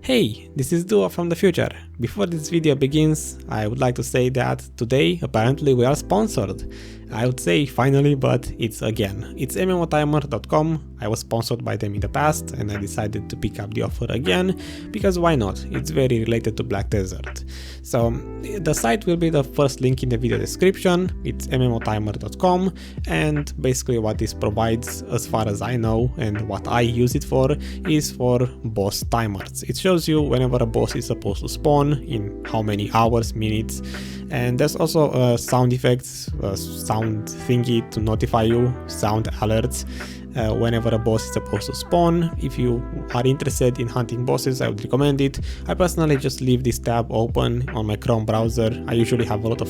Hey, this is Duo from the future. Before this video begins, I would like to say that today apparently we are sponsored. I would say finally, but it's MMOtimer.com. I was sponsored by them in the past and I decided to pick up the offer again because why not? It's very related to Black Desert. So the site will be the first link in the video description. It's MMOtimer.com, and basically what this provides, as far as I know and what I use it for, is for boss timers. It shows you whenever a boss is supposed to spawn, in how many hours, minutes, and there's also sound effects, sound thingy to notify you, sound alerts whenever a boss is supposed to spawn. If you are interested in hunting bosses, I would recommend it. I personally just leave this tab open on my Chrome browser. I usually have a lot of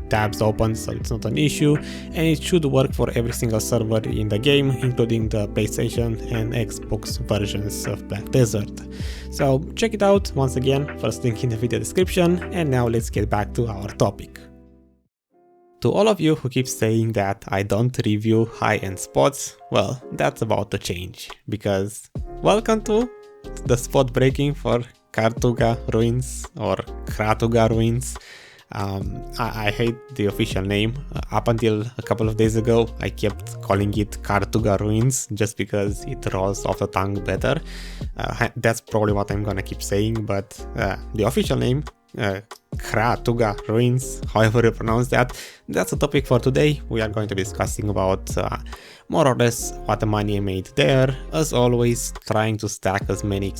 tabs open, so it's not an issue, and it should work for every single server in the game, including the PlayStation and Xbox versions of Black Desert. So check it out. Once again, first link in the video description, and now let's get back to our topic. To all of you who keep saying that I don't review high-end spots, well, that's about to change, because welcome to the spot breaking for Kratuga ruins or Kratuga ruins. I hate the official name. Up until a couple of days ago, I kept calling it Kratuga ruins just because it rolls off the tongue better. That's probably what I'm gonna keep saying, but the official name, Kratuga ruins, however you pronounce that, that's a topic for today. We are going to be discussing about more or less what the money I made there, as always trying to stack as many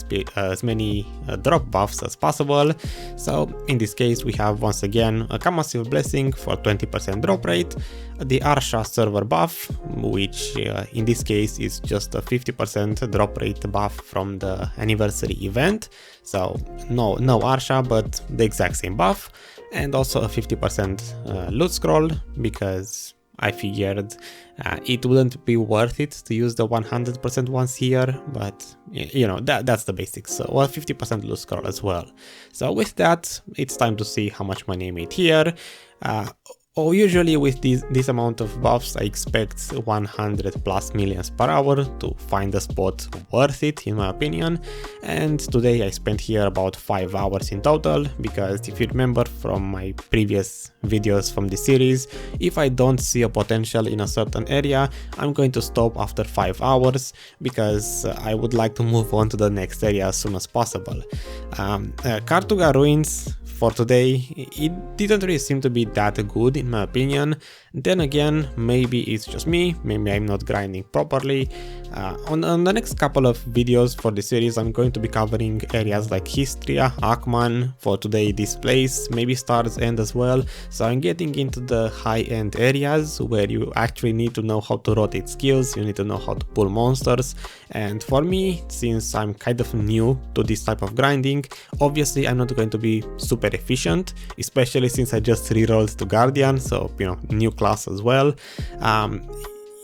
drop buffs as possible. So in this case we have once again a Massive Blessing for 20% drop rate, the Arsha server buff, which in this case is just a 50% drop rate buff from the anniversary event, so no Arsha but the exact same buff, and also a 50% loot scroll, because I figured it wouldn't be worth it to use the 100% ones here, but you know, that's the basics. So a 50% loot scroll as well. So with that, it's time to see how much money I made here. Usually with this amount of buffs, I expect 100 plus millions per hour to find a spot worth it, in my opinion. And today I spent here about 5 hours in total, because if you remember from my previous videos from this series, if I don't see a potential in a certain area, I'm going to stop after 5 hours, because I would like to move on to the next area as soon as possible. Kratuga ruins for today, it didn't really seem to be that good in my opinion. Then again, maybe it's just me, maybe I'm not grinding properly. On the next couple of videos for the series, I'm going to be covering areas like Hystria, Akman, for today this place, maybe Stars End as well. So I'm getting into the high-end areas where you actually need to know how to rotate skills, you need to know how to pull monsters. And for me, since I'm kind of new to this type of grinding, obviously I'm not going to be super efficient, especially since I just rerolled to Guardian, so you know, new class as well.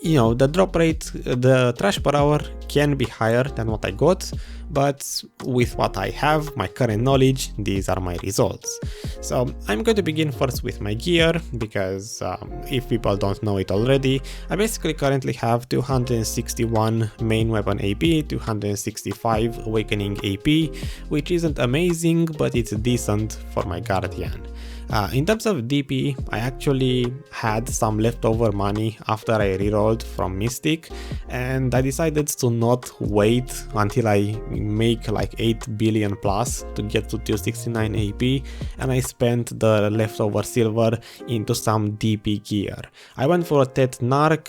You know, the drop rate, the trash per hour can be higher than what I got, but with what I have, my current knowledge, these are my results. So I'm going to begin first with my gear, because if people don't know it already, I basically currently have 261 main weapon AP, 265 awakening AP, which isn't amazing, but it's decent for my Guardian. In terms of DP, I actually had some leftover money after I rerolled from Mystic, and I decided to not wait until I make like 8 billion plus to get to 269 AP, and I spent the leftover silver into some DP gear. I went for a Tet Narc.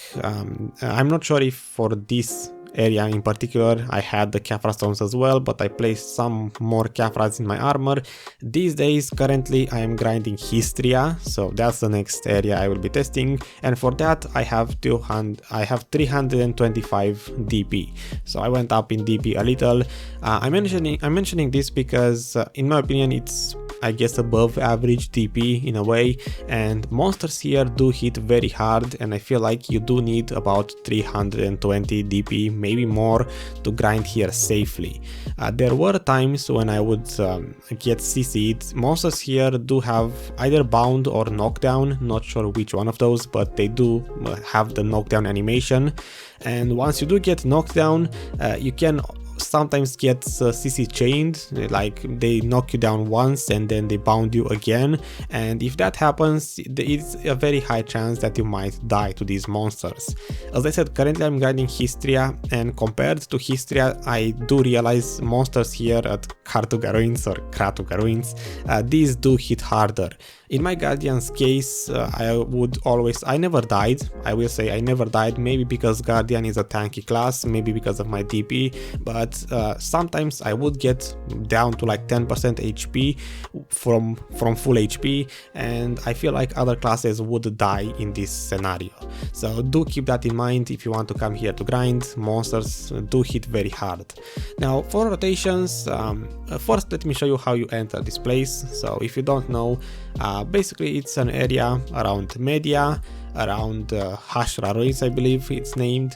I'm not sure if for this area in particular I had the Khafra stones as well, but I placed some more Khafras in my armor. These days currently I am grinding Hystria, so that's the next area I will be testing, and for that I have 325 DP, so I went up in DP a little. I'm mentioning this because in my opinion it's, I guess, above average DP in a way, and monsters here do hit very hard, and I feel like you do need about 320 DP, maybe more, to grind here safely. There were times when I would get CC'd. Monsters here do have either bound or knockdown, not sure which one of those, but they do have the knockdown animation, and once you do get knocked down, you can sometimes get CC chained, like they knock you down once and then they bound you again, and if that happens, it's a very high chance that you might die to these monsters. As I said, currently I'm grinding Hystria, and compared to Hystria, I do realize monsters here at Kratuga ruins or Kratuga ruins, these do hit harder. In my Guardian's case, I never died. I will say I never died, maybe because Guardian is a tanky class, maybe because of my DP, but sometimes I would get down to like 10% HP from full HP, and I feel like other classes would die in this scenario. So do keep that in mind if you want to come here to grind. Monsters do hit very hard. Now for rotations, first let me show you how you enter this place. So if you don't know, basically it's an area around Media, around Hystria ruins, I believe it's named.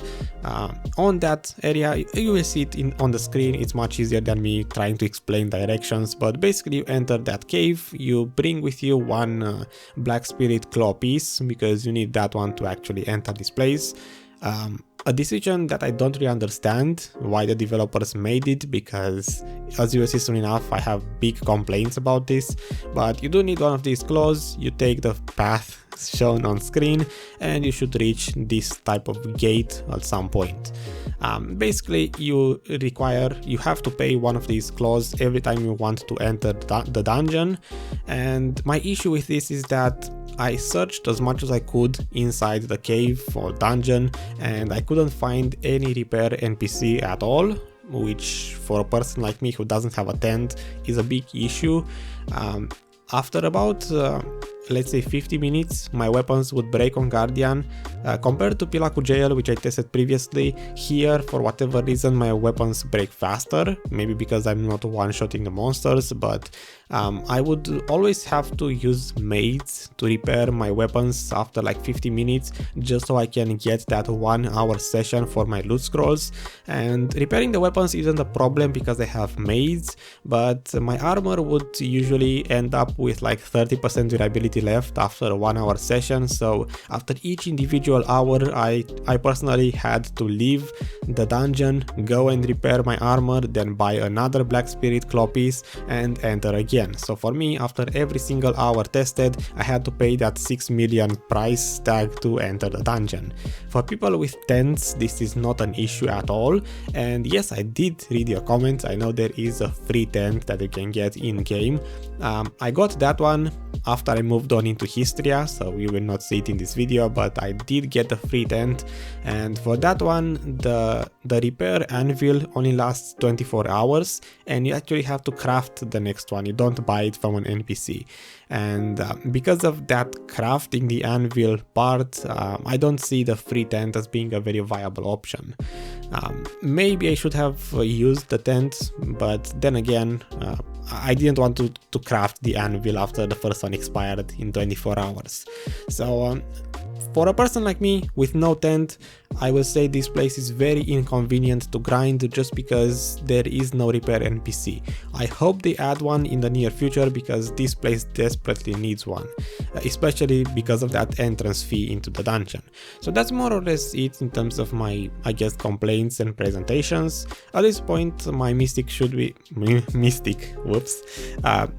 On that area you will see it on the screen. It's much easier than me trying to explain directions, but basically you enter that cave, you bring with you one black spirit claw piece because you need that one to actually enter this place. A decision that I don't really understand why the developers made it, because as you will see soon enough, I have big complaints about this, but you do need one of these claws. You take the path shown on screen and you should reach this type of gate at some point. Basically you have to pay one of these claws every time you want to enter the dungeon, and my issue with this is that I searched as much as I could inside the cave or dungeon and I couldn't find any repair NPC at all, which for a person like me who doesn't have a tent is a big issue. After about let's say 50 minutes, my weapons would break on Guardian. Compared to PILA jail, which I tested previously, here for whatever reason my weapons break faster, maybe because I'm not one-shotting the monsters, but I would always have to use maids to repair my weapons after like 50 minutes just so I can get that 1 hour session for my loot scrolls. And repairing the weapons isn't a problem because I have maids, but my armor would usually end up with like 30% durability left after a 1 hour session, so after each individual hour I personally had to leave the dungeon, go and repair my armor, then buy another black spirit claw piece and enter again. So for me, after every single hour tested, I had to pay that 6 million price tag to enter the dungeon. For people with tents, this is not an issue at all, and yes, I did read your comments. I know there is a free tent that you can get in game. I got that one after I moved on into Hystria, so you will not see it in this video, but I did get a free tent, and for that one the repair anvil only lasts 24 hours and you actually have to craft the next one. You don't buy it from an NPC, and because of that crafting the anvil part, I don't see the free tent as being a very viable option. Maybe I should have used the tent, but then again I didn't want to craft the anvil after the first one expired in 24 hours. So for a person like me with no tent, I will say this place is very inconvenient to grind just because there is no repair NPC. I hope they add one in the near future because this place desperately needs one, especially because of that entrance fee into the dungeon. So that's more or less it in terms of my, I guess, complaints and presentations. At this point, my mystic should be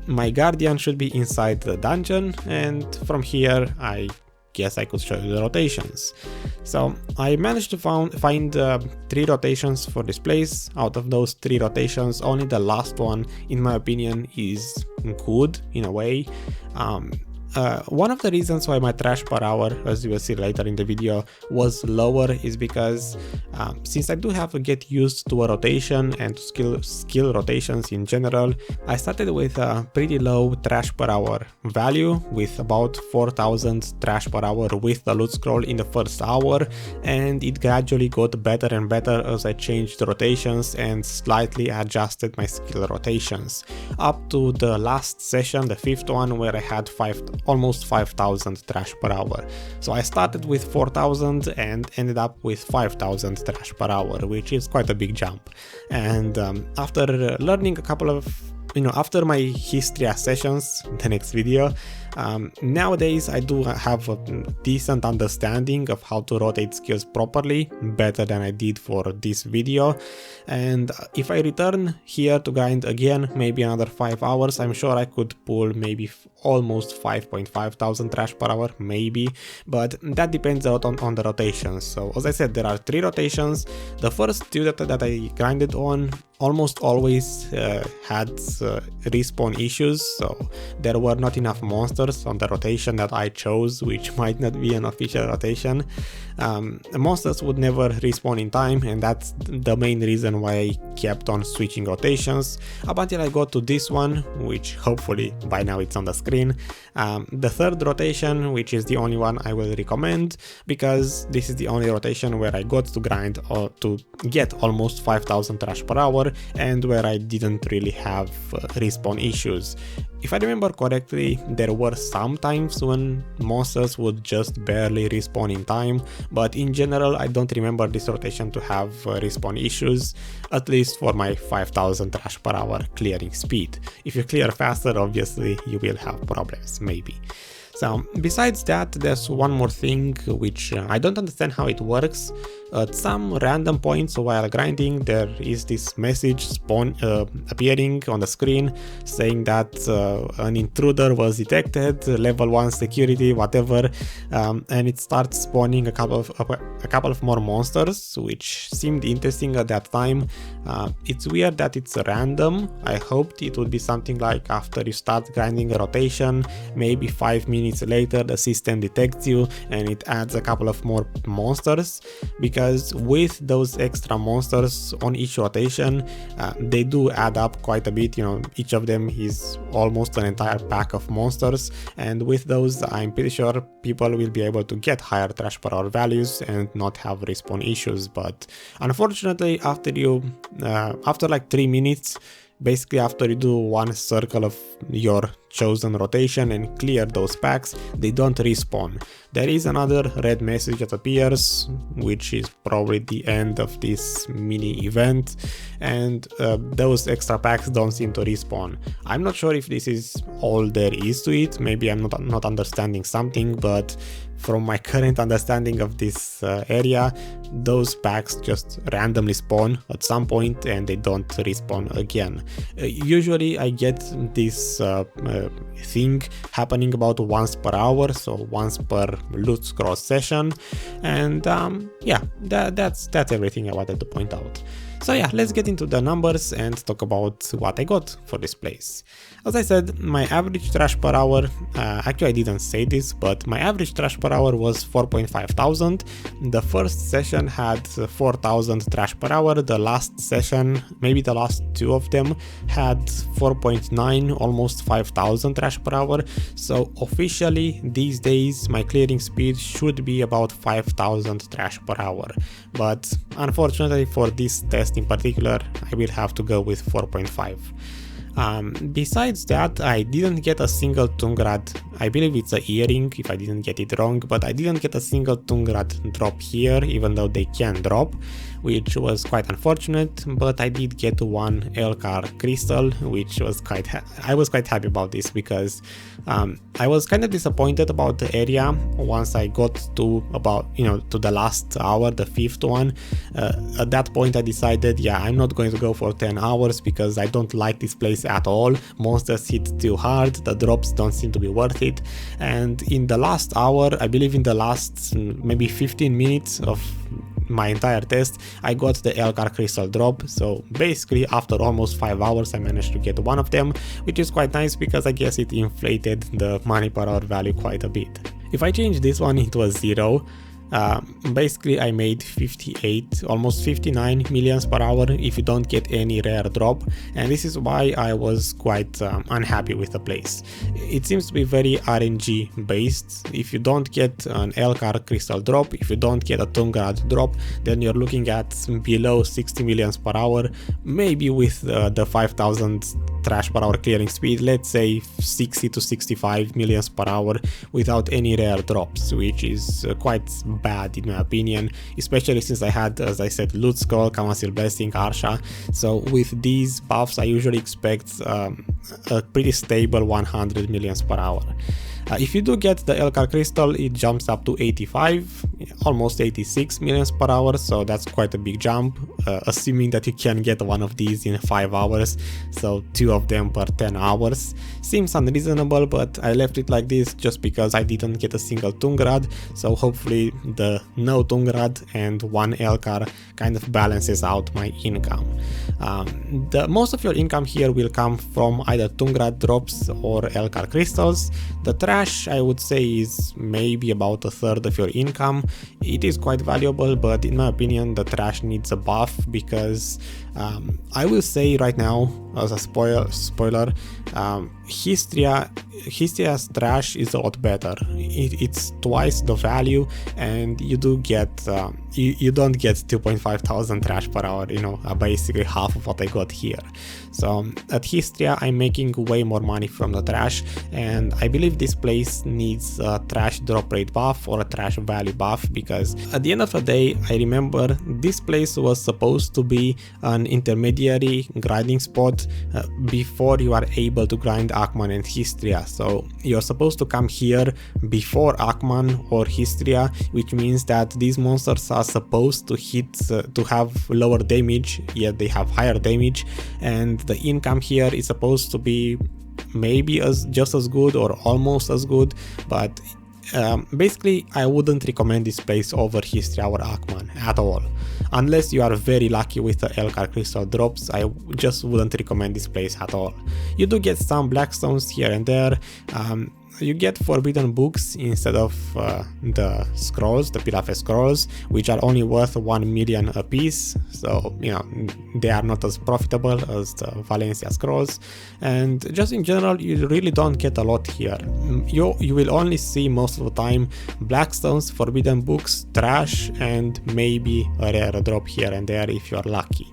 my guardian should be inside the dungeon, and from here I guess I could show you the rotations. So I managed to find 3 rotations for this place. Out of those 3 rotations, only the last one, in my opinion, is good in a way. One of the reasons why my trash per hour, as you will see later in the video, was lower is because since I do have to get used to a rotation and to skill rotations in general, I started with a pretty low trash per hour value with about 4000 trash per hour with the loot scroll in the first hour, and it gradually got better and better as I changed the rotations and slightly adjusted my skill rotations, up to the last session, the 5th one, where I had almost 5000 trash per hour. So I started with 4000 and ended up with 5000 trash per hour, which is quite a big jump. And after learning a couple of after my Hystria sessions, the next video, Nowadays I do have a decent understanding of how to rotate skills properly, better than I did for this video, and if I return here to grind again maybe another 5 hours, I'm sure I could pull maybe almost 5,500 trash per hour, maybe, but that depends a lot on the rotations. So as I said, there are 3 rotations. The first 2 that I grinded on almost always had respawn issues, so there were not enough monsters on the rotation that I chose, which might not be an official rotation. Monsters would never respawn in time, and that's the main reason why I kept on switching rotations up until I got to this one, which hopefully by now it's on the screen. The third rotation, which is the only one I will recommend, because this is the only rotation where I got to grind or to get almost 5,000 trash per hour, and where I didn't really have respawn issues. If I remember correctly, there were some times when monsters would just barely respawn in time, but in general I don't remember this rotation to have respawn issues, at least for my 5,000 trash per hour clearing speed. If you clear faster, obviously you will have problems, maybe. So besides that, there's one more thing which I don't understand how it works. At some random points while grinding, there is this message appearing on the screen saying that an intruder was detected, level 1 security, whatever, and it starts spawning a couple of more monsters, which seemed interesting at that time. It's weird that it's random. I hoped it would be something like after you start grinding a rotation, maybe 5 minutes later the system detects you and it adds a couple of more monsters, because with those extra monsters on each rotation, they do add up quite a bit. You know, each of them is almost an entire pack of monsters, and with those I'm pretty sure people will be able to get higher trash per hour values and not have respawn issues. But unfortunately, after like 3 minutes, basically after you do one circle of your chosen rotation and clear those packs, they don't respawn. There is another red message that appears, which is probably the end of this mini event, and those extra packs don't seem to respawn. I'm not sure if this is all there is to it, maybe I'm not understanding something, but from my current understanding of this area, those packs just randomly spawn at some point and they don't respawn again. Usually I get this thing happening about once per hour, so once per loot scroll session, and yeah, that's everything I wanted to point out. So yeah, let's get into the numbers and talk about what I got for this place. As I said, my average trash per hour, actually I didn't say this, but my average trash per hour was 4,500. The first session had 4,000 trash per hour, the last session, maybe the last 2 of them, had 4.9, almost 5,000 trash per hour. So officially these days my clearing speed should be about 5,000 trash per hour, but unfortunately for this test in particular I will have to go with 4.5. Besides that, I didn't get a single Tungrad. I believe it's a earring if I didn't get it wrong, but I didn't get a single Tungrad drop here, even though they can drop, which was quite unfortunate. But I did get one Elkarr Crystal, which was I was quite happy about this, because I was kind of disappointed about the area once I got to to the last hour, the 5th one. At that point I decided, yeah, I'm not going to go for 10 hours because I don't like this place at all. Monsters hit too hard, the drops don't seem to be worth it, and in the last hour, I believe in the last maybe 15 minutes of my entire test, I got the Elkarr Crystal drop. So basically after almost 5 hours I managed to get one of them, which is quite nice because I guess it inflated the money per hour value quite a bit. If I change this one into a 0, basically I made 58, almost 59 millions per hour if you don't get any rare drop, and this is why I was quite unhappy with the place. It seems to be very RNG based. If you don't get an Elkarr Crystal drop, if you don't get a Tungrad drop, then you're looking at below 60 millions per hour, maybe with the 5,000 trash per hour clearing speed, let's say 60 to 65 millions per hour without any rare drops, which is quite bad in my opinion, especially since I had, as I said, Loot Skull, Council Blessing, Arsha. So with these buffs I usually expect a pretty stable 100 millions per hour. If you do get the Elkarr Crystal, it jumps up to 85, almost 86 millions per hour, so that's quite a big jump, assuming that you can get one of these in 5 hours, so 2 of them per 10 hours. Seems unreasonable, but I left it like this just because I didn't get a single Tungrad, so hopefully the no Tungrad and 1 Elkarr kind of balances out my income. Most of your income here will come from either Tungrad drops or Elkarr Crystals. The trash, I would say, is maybe about a third of your income. It is quite valuable, but in my opinion the trash needs a buff because I will say right now, as a spoiler, Hystria's trash is a lot better. It's twice the value, and you do get you don't get 2.5 thousand trash per hour, you know, basically half of what I got here. So at Hystria I'm making way more money from the trash, and I believe this place needs a trash drop rate buff or a trash value buff, because at the end of the day I remember this place was supposed to be an intermediary grinding spot before you are able to grind Akman and Hystria. So you're supposed to come here before Akman or Hystria, which means that these monsters are supposed to hit to have lower damage, yet they have higher damage, and the income here is supposed to be maybe just as good or almost as good, but basically I wouldn't recommend this place over Hystria or Akman at all. Unless you are very lucky with the Elkarr Crystal drops, I just wouldn't recommend this place at all. You do get some blackstones here and there. You get forbidden books instead of the scrolls, the PILA scrolls, which are only worth 1 million a piece, so you know they are not as profitable as the Valencia scrolls, and just in general you really don't get a lot here. You will only see most of the time blackstones, forbidden books, trash, and maybe a rare drop here and there if you are lucky.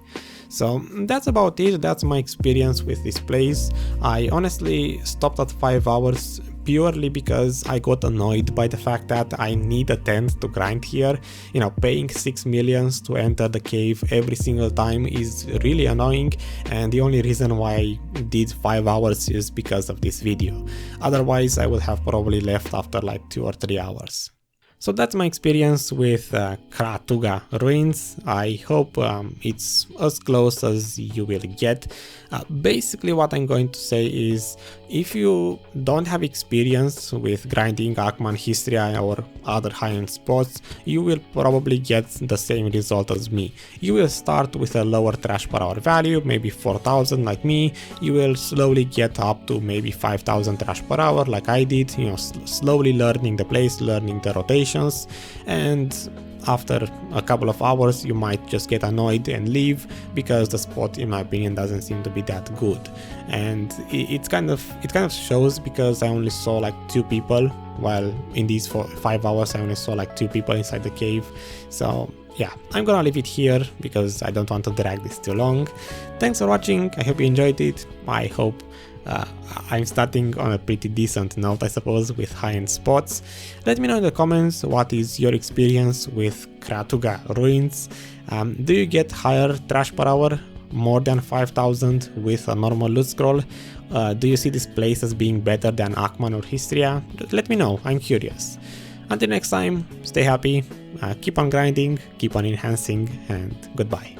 So that's about it. That's my experience with this place. I honestly stopped at 5 hours purely because I got annoyed by the fact that I need a tent to grind here. You know, paying 6 millions to enter the cave every single time is really annoying, and the only reason why I did 5 hours is because of this video. Otherwise I would have probably left after like 2 or 3 hours. So that's my experience with Kratuga ruins. I hope it's as close as you will get. Basically what I'm going to say is, if you don't have experience with grinding Akman, Hystria or other high-end spots, you will probably get the same result as me. You will start with a lower trash per hour value, maybe 4,000 like me. You will slowly get up to maybe 5,000 trash per hour like I did, you know, slowly learning the place, learning the rotations, and after a couple of hours you might just get annoyed and leave because the spot in my opinion doesn't seem to be that good. And it kind of shows, because I only saw like 2 people, while in these 5 hours I only saw like 2 people inside the cave. So yeah, I'm gonna leave it here because I don't want to drag this too long. Thanks for watching, I hope you enjoyed it. I hope I'm starting on a pretty decent note, I suppose, with high-end spots. Let me know in the comments what is your experience with Kratuga ruins. Do you get higher trash per hour, more than 5,000 with a normal loot scroll? Do you see this place as being better than Akman or Hystria? Let me know, I'm curious. Until next time, stay happy, keep on grinding, keep on enhancing, and goodbye.